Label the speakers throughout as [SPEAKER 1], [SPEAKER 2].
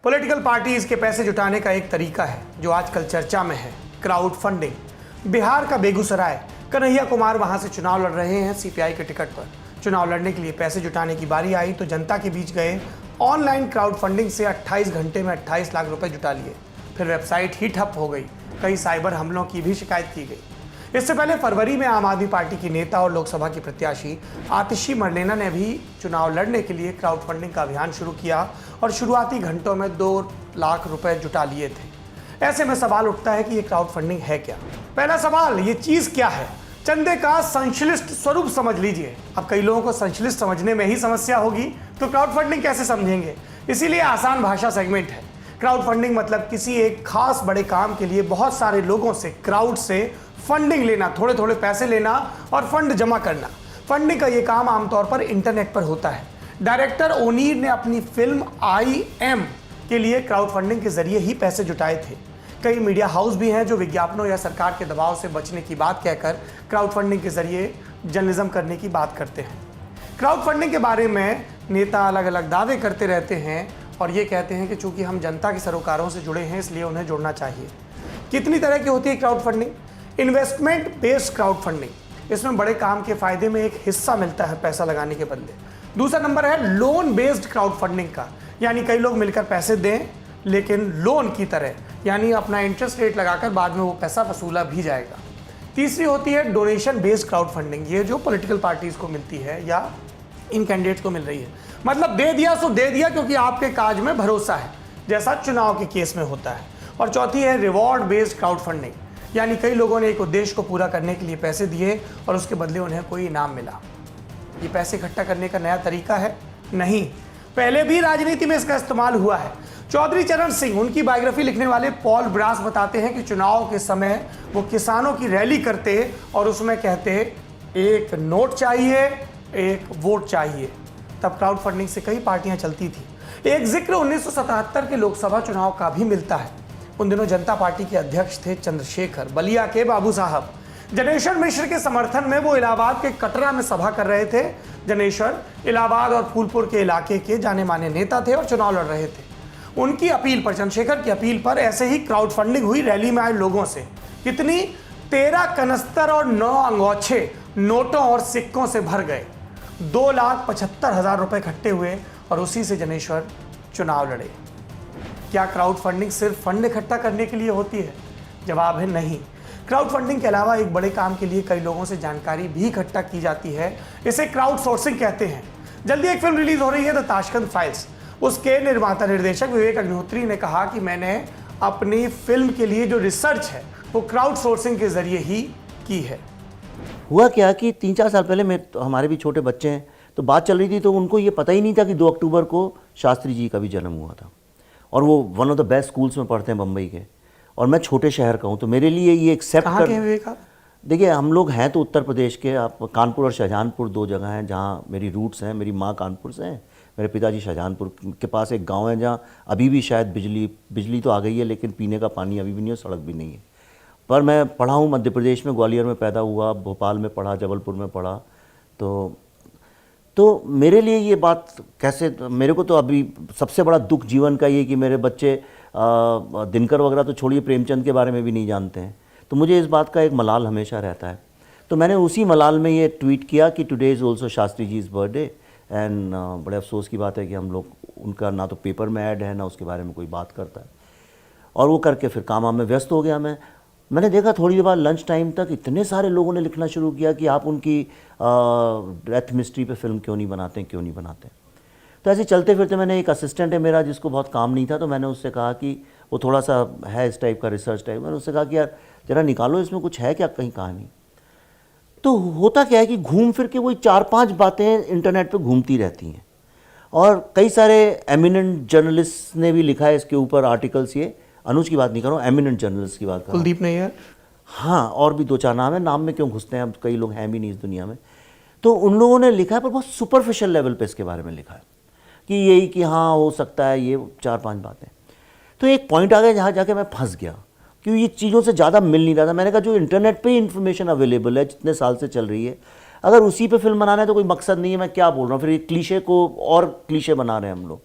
[SPEAKER 1] Political parties के पैसे जुटाने का एक तरीका है जो आजकल चर्चा में है, क्राउड फंडिंग। बिहार का बेगूसराय, कन्हैया कुमार वहां से चुनाव लड़ रहे हैं सीपीआई के टिकट पर। चुनाव लड़ने के लिए पैसे जुटाने की बारी आई तो जनता के बीच गए। ऑनलाइन क्राउड फंडिंग से 28 घंटे में 28 लाख रुपए जुटा लिए। फिर वेबसाइट ही ठप हो गई। कई साइबर हमलों की भी शिकायत की गई। इससे पहले फरवरी में आम आदमी पार्टी की नेता और लोकसभा की प्रत्याशी आतिशी मरलेना ने भी चुनाव लड़ने के लिए क्राउड फंडिंग का अभियान शुरू किया और शुरुआती घंटों में 2 लाख रुपए जुटा लिए थे। ऐसे में सवाल उठता है कि ये क्राउड फंडिंग है क्या? पहला सवाल, ये चीज क्या है? चंदे का संश्लिष्ट स्वरूप समझ लीजिए। अब कई लोगों को संश्लिष्ट समझने में ही समस्या होगी तो क्राउड फंडिंग कैसे समझेंगे? इसीलिए आसान भाषा सेगमेंट है। क्राउड फंडिंग मतलब किसी एक खास बड़े काम के लिए बहुत सारे लोगों से, क्राउड से फंडिंग लेना, थोड़े थोड़े पैसे लेना और फंड जमा करना। फंडिंग का ये काम आमतौर पर इंटरनेट पर होता है। डायरेक्टर ओनीर ने अपनी फिल्म IM के लिए क्राउड फंडिंग के जरिए ही पैसे जुटाए थे। कई मीडिया हाउस भी हैं जो विज्ञापनों या सरकार के दबाव से बचने की बात कहकर क्राउड फंडिंग के जरिए जर्नलिज्म करने की बात करते हैं। क्राउड फंडिंग के बारे में नेता अलग अलग दावे करते रहते हैं और ये कहते हैं कि चूंकि हम जनता के सरोकारों से जुड़े हैं इसलिए उन्हें जुड़ना चाहिए। कितनी तरह की होती है crowd funding? Investment based crowd funding, इसमें बड़े काम के फायदे में एक हिस्सा मिलता है पैसा लगाने के बदले। दूसरा नंबर है लोन बेस्ड क्राउड फंडिंग का, यानी कई लोग मिलकर पैसे दें लेकिन लोन की तरह, यानी अपना इंटरेस्ट रेट लगाकर बाद में वो पैसा वसूला भी जाएगा। तीसरी होती है डोनेशन बेस्ड क्राउड फंडिंग, ये जो पॉलिटिकल पार्टीज को मिलती है या इन कैंडिडेट्स को मिल रही है। मतलब दे दिया सो दे दिया क्योंकि आपके काज में भरोसा है, जैसा चुनाव के केस में होता है। और चौथी है रिवॉर्ड बेस्ड क्राउड फंडिंग, यानी कई लोगों ने एक उद्देश्य को पूरा करने के लिए पैसे दिए और उसके बदले उन्हें कोई इनाम मिला। ये पैसे इकट्ठा करने का नया तरीका है? नहीं, पहले भी राजनीति में इसका इस्तेमाल हुआ है। चौधरी चरण सिंह, उनकी बायोग्राफी लिखने वाले पॉल ब्रास बताते हैं कि चुनाव के समय वो किसानों की रैली करते और उसमें कहते एक नोट चाहिए, एक वोट चाहिए। तब क्राउड फंडिंग से कई पार्टियां चलती थी। एक जिक्र 1977 के लोकसभा चुनाव का भी मिलता है। उन दिनों जनता पार्टी के अध्यक्ष थे चंद्रशेखर, बलिया के बाबू साहब। जनेश्वर मिश्र के समर्थन में वो इलाहाबाद के कटरा में सभा कर रहे थे। जनेश्वर इलाहाबाद और फूलपुर के इलाके के जाने माने नेता थे और चुनाव लड़ रहे थे। उनकी अपील पर, चंद्रशेखर की अपील पर ऐसे ही क्राउड फंडिंग हुई रैली में आए लोगों से। कितनी? 13 कनस्तर और 9 अंगोछे नोटों और सिक्कों से भर गए। 2,75,000 रुपए इकट्ठे हुए और उसी से जनेश्वर चुनाव लड़े। क्या क्राउड फंडिंग सिर्फ फंड इकट्ठा करने के लिए होती है? जवाब है नहीं। क्राउड फंडिंग के अलावा एक बड़े काम के लिए कई लोगों से जानकारी भी इकट्ठा की जाती है। इसे क्राउड सोर्सिंग कहते हैं। जल्दी एक फिल्म रिलीज हो रही है, द ताशकंद फाइल्स। उसके निर्माता निर्देशक विवेक अग्निहोत्री ने कहा कि मैंने अपनी फिल्म के लिए जो रिसर्च है वो क्राउड सोर्सिंग के जरिए ही की है।
[SPEAKER 2] हुआ क्या कि 3-4 साल पहले हमारे भी छोटे बच्चे हैं तो बात चल रही थी, तो उनको ये पता ही नहीं था कि 2 अक्टूबर को शास्त्री जी का भी जन्म हुआ था। और वो one of the best schools में पढ़ते हैं बम्बई के, और मैं छोटे शहर का हूँ, तो मेरे लिए ये एक्सेप्ट
[SPEAKER 1] कहाँ के हैं विवेक आप?
[SPEAKER 2] देखिए, हम लोग हैं तो उत्तर प्रदेश के। आप कानपुर और शाहजहानपुर 2 जगह हैं जहाँ मेरी रूट्स हैं। मेरी माँ कानपुर से हैं, मेरे पिताजी शाहजहानपुर के पास एक गांव है जहाँ अभी भी शायद बिजली तो आ गई है लेकिन पीने का पानी अभी भी नहीं है, सड़क भी नहीं है। पर मैं पढ़ा हूँ मध्य प्रदेश में, ग्वालियर में पैदा हुआ, भोपाल में पढ़ा, जबलपुर में पढ़ा। तो मेरे लिए ये बात कैसे, मेरे को तो अभी सबसे बड़ा दुख जीवन का ये कि मेरे बच्चे दिनकर वगैरह तो छोड़िए, प्रेमचंद के बारे में भी नहीं जानते हैं। तो मुझे इस बात का एक मलाल हमेशा रहता है। तो मैंने उसी मलाल में ये ट्वीट किया कि today is also Shastri ji is birthday. And बड़े अफसोस की बात है कि हम लोग, उनका ना तो पेपर में ऐड है ना उसके बारे में कोई बात करता है। और वो करके फिर काम में व्यस्त हो गया। मैंने देखा थोड़ी देर बाद लंच टाइम तक इतने सारे लोगों ने लिखना शुरू किया कि आप उनकी डेथ मिस्ट्री पे फिल्म क्यों नहीं बनाते। तो ऐसे चलते फिरते मैंने, एक असिस्टेंट है मेरा जिसको बहुत काम नहीं था, तो मैंने उससे कहा कि वो थोड़ा सा है इस टाइप का रिसर्च टाइप, मैंने उससे कहा कि यार जरा निकालो इसमें कुछ है क्या कहीं कहानी। तो होता क्या है कि घूम फिर के वही 4-5 बातें इंटरनेट पे घूमती रहती हैं। और कई सारे एमिनेंट जर्नलिस्ट ने भी लिखा है इसके ऊपर आर्टिकल्स। ये अनुज की बात नहीं कर रहा हूँ, एमिनेंट जर्नलिस्ट की बात कर रहा हूँ।
[SPEAKER 1] कुलदीप नैयर,
[SPEAKER 2] हाँ, और भी 2-4 नाम है। नाम में क्यों घुसते हैं, अब कई लोग हैं भी नहीं इस दुनिया में। तो उन लोगों ने लिखा है, पर बहुत सुपरफिशियल लेवल पे इसके बारे में लिखा है कि यही कि हाँ हो सकता है, ये 4-5 बातें। तो एक पॉइंट आ गया जहाँ जाके मैं फंस गया क्योंकि ये चीज़ों से ज़्यादा मिल नहीं रहा था। मैंने कहा जो इंटरनेट पे इन्फॉर्मेशन अवेलेबल है, जितने साल से चल रही है, अगर उसी पे फिल्म बनाना है तो कोई मकसद नहीं है, मैं क्या बोल रहा हूँ। फिर एक क्लीशे को और क्लीशे बना रहे हैं हम लोग।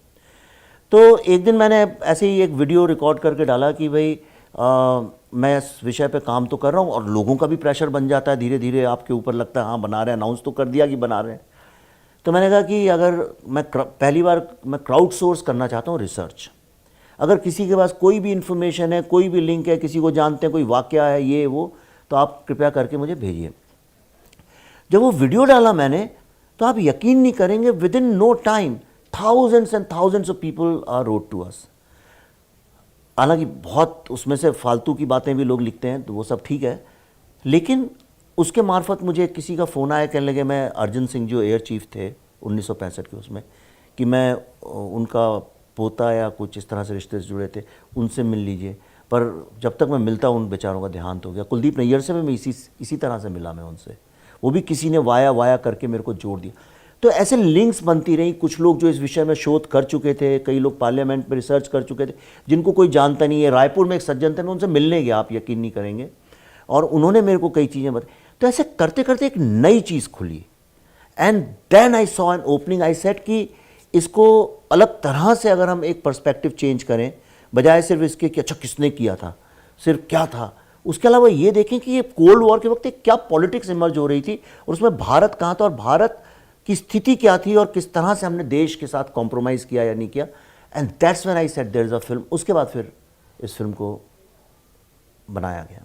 [SPEAKER 2] तो एक दिन मैंने ऐसे ही एक वीडियो रिकॉर्ड करके डाला कि भाई मैं इस विषय पे काम तो कर रहा हूँ और लोगों का भी प्रेशर बन जाता है, धीरे धीरे आपके ऊपर लगता है हाँ बना रहे हैं, अनाउंस तो कर दिया कि बना रहे हैं। तो मैंने कहा कि अगर मैं पहली बार मैं क्राउड सोर्स करना चाहता हूँ रिसर्च। अगर किसी के पास कोई भी इन्फॉर्मेशन है, कोई भी लिंक है, किसी को जानते हैं, कोई वाकया है ये वो, तो आप कृपया करके मुझे भेजिए। जब वो वीडियो डाला मैंने, तो आप यकीन नहीं करेंगे, within no time thousands and thousands of people are wrote to us. हालांकि बहुत उसमें से फालतू की बातें भी लोग लिखते हैं, तो वो सब ठीक है, लेकिन उसके मार्फत मुझे किसी का फ़ोन आया, कहने लगे मैं अर्जन सिंह जो एयर चीफ थे 1965 के, उसमें कि मैं उनका पोता या कुछ इस तरह से रिश्ते से जुड़े थे, उनसे मिल लीजिए। पर जब तक मैं मिलता उन बेचारों का देहांत हो गया। कुलदीप नैयर से मैं इसी तरह से मिला मैं उनसे, वो भी किसी ने वाया करके मेरे को जोड़ दिया। तो ऐसे लिंक्स बनती रही। कुछ लोग जो इस विषय में शोध कर चुके थे, कई लोग पार्लियामेंट में रिसर्च कर चुके थे, जिनको कोई जानता नहीं है। रायपुर में एक सज्जन थे, मैं उनसे मिलने गया, आप यकीन नहीं करेंगे, और उन्होंने मेरे को कई चीज़ें बताई। तो ऐसे करते करते एक नई चीज़ खुली, and then I saw an opening. I said कि इसको अलग तरह से अगर हम एक पर्सपेक्टिव चेंज करें, बजाय सिर्फ इसके कि अच्छा किसने किया था, सिर्फ क्या था, उसके अलावा ये देखें कि ये कोल्ड वॉर के वक्त क्या पॉलिटिक्स इमर्ज हो रही थी और उसमें भारत कहाँ था और भारत की स्थिति क्या थी और किस तरह से हमने देश के साथ कॉम्प्रोमाइज़ किया या नहीं किया। And that's when I said there is a film. उसके बाद फिर इस फिल्म को बनाया गया।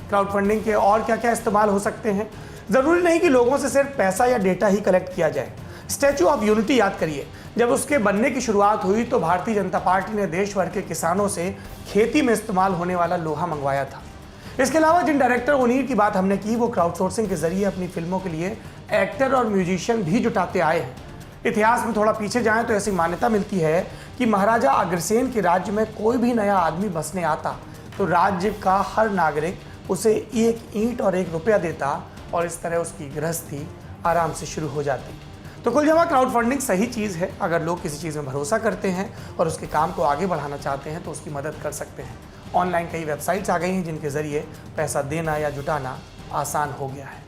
[SPEAKER 1] क्राउड फंडिंग के और क्या क्या इस्तेमाल हो सकते हैं? ज़रूरी नहीं कि लोगों से सिर्फ पैसा या डेटा ही कलेक्ट किया जाए। स्टैचू ऑफ यूनिटी याद करिए, जब उसके बनने की शुरुआत हुई तो भारतीय जनता पार्टी ने देश भर के किसानों से खेती में इस्तेमाल होने वाला लोहा मंगवाया था। इसके अलावा जिन डायरेक्टर मुनीर की बात हमने की, वो क्राउडसोर्सिंग के जरिए अपनी फिल्मों के लिए एक्टर और म्यूजिशियन भी जुटाते आए हैं। इतिहास में थोड़ा पीछे जाएं तो ऐसी मान्यता मिलती है कि महाराजा अग्रसेन के राज्य में कोई भी नया आदमी बसने आता तो राज्य का हर नागरिक उसे एक ईंट और 1 रुपया देता और इस तरह उसकी गृहस्थी आराम से शुरू हो जाती। तो कुल जमा क्राउड फंडिंग सही चीज़ है। अगर लोग किसी चीज़ में भरोसा करते हैं और उसके काम को आगे बढ़ाना चाहते हैं तो उसकी मदद कर सकते हैं। ऑनलाइन कई वेबसाइट्स आ गई हैं जिनके ज़रिए पैसा देना या जुटाना आसान हो गया है।